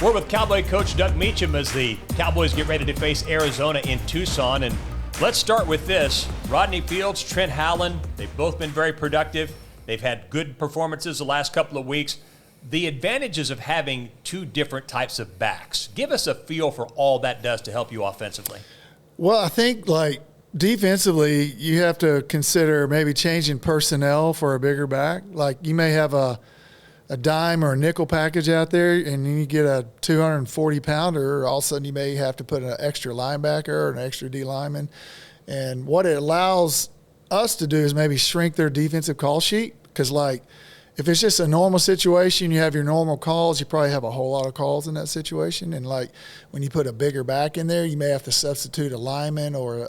We're with Cowboy coach Doug Meacham as the Cowboys get ready to face Arizona in Tucson. And let's start with this. Rodney Fields, Trent Howland, they've both been very productive. They've had good performances the last couple of weeks. The advantages of having two different types of backs. Give us a feel for all that does to help you offensively. Well, I think defensively, you have to consider maybe changing personnel for a bigger back. Like you may have a dime or a nickel package out there, and then you get a 240-pounder. All of a sudden, you may have to put an extra linebacker or an extra D lineman. And what it allows us to do is maybe shrink their defensive call sheet because, if it's just a normal situation, you have your normal calls, you probably have a whole lot of calls in that situation. And, when you put a bigger back in there, you may have to substitute a lineman or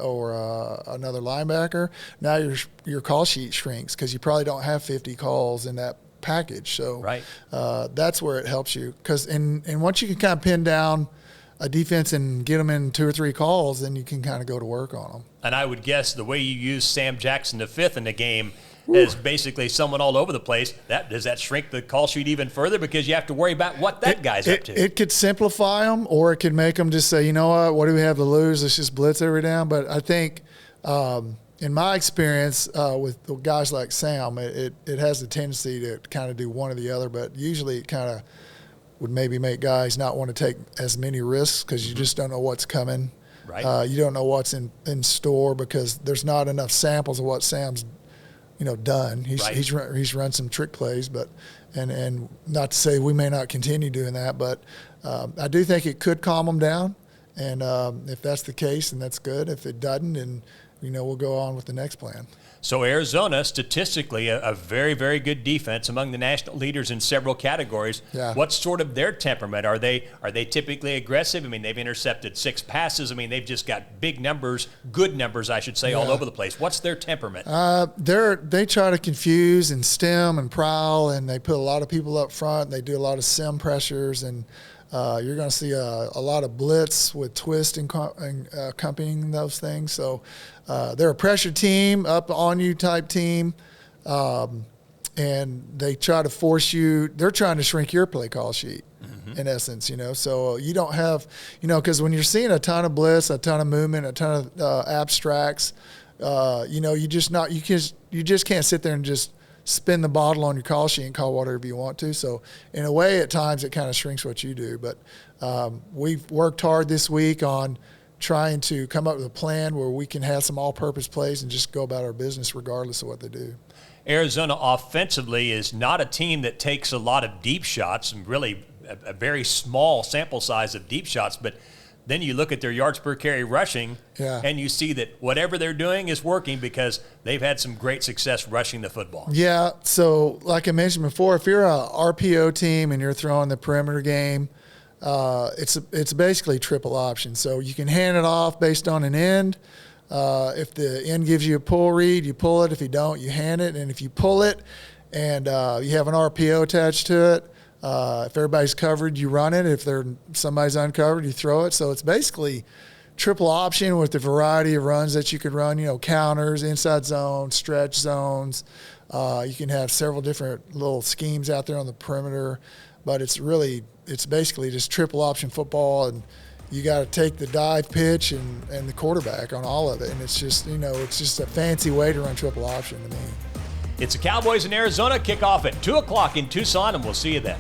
another linebacker. Now your call sheet shrinks because you probably don't have 50 calls in that package. So right. That's where it helps you. And once you can kind of pin down a defense and get them in 2 or 3 calls, then you can kind of go to work on them. And I would guess the way you use Sam Jackson V in the game as basically someone all over the place, does that shrink the call sheet even further because you have to worry about what that guy's up to? It could simplify them, or it could make them just say, you know what do we have to lose? Let's just blitz every down. But I think in my experience with guys like Sam, it has a tendency to kind of do one or the other, but usually it kind of would maybe make guys not want to take as many risks because you just don't know what's coming. Right. You don't know what's in store because there's not enough samples of what Sam's done. He's run some trick plays, but and not to say we may not continue doing that, but I do think it could calm them down. And if that's the case, then that's good. If it doesn't, then we'll go on with the next plan. So Arizona, statistically, a very, very good defense among the national leaders in several categories. Yeah. What's sort of their temperament? Are they typically aggressive? I mean, they've intercepted 6 passes. I mean, they've just got big numbers, good numbers, I should say, all over the place. What's their temperament? They try to confuse and stem and prowl, and they put a lot of people up front. They do a lot of sim pressures, and you're going to see a lot of blitz with twist and accompanying those things. So they're a pressure team, up on you type team, and they try to force you. They're trying to shrink your play call sheet, in essence. So you don't have, because when you're seeing a ton of blitz, a ton of movement, a ton of abstracts, you just can't sit there and just spin the bottle on your call sheet and call whatever you want to. So in a way, at times it kind of shrinks what you do. But we've worked hard this week on trying to come up with a plan where we can have some all-purpose plays and just go about our business regardless of what they do. Arizona offensively is not a team that takes a lot of deep shots, and really a very small sample size of deep shots, but then you look at their yards per carry rushing, and you see that whatever they're doing is working because they've had some great success rushing the football. Yeah, so like I mentioned before, if you're a RPO team and you're throwing the perimeter game, it's basically triple option. So you can hand it off based on an end. If the end gives you a pull read, you pull it. If you don't, you hand it. And if you pull it and you have an RPO attached to it, if everybody's covered, you run it. If somebody's uncovered, you throw it. So it's basically triple option with the variety of runs that you could run, counters, inside zone, stretch zones. You can have several different little schemes out there on the perimeter, but it's basically just triple option football, and you got to take the dive pitch and the quarterback on all of it. And it's just, it's just a fancy way to run triple option to me. It's the Cowboys in Arizona. Kickoff at 2 o'clock in Tucson, and we'll see you then.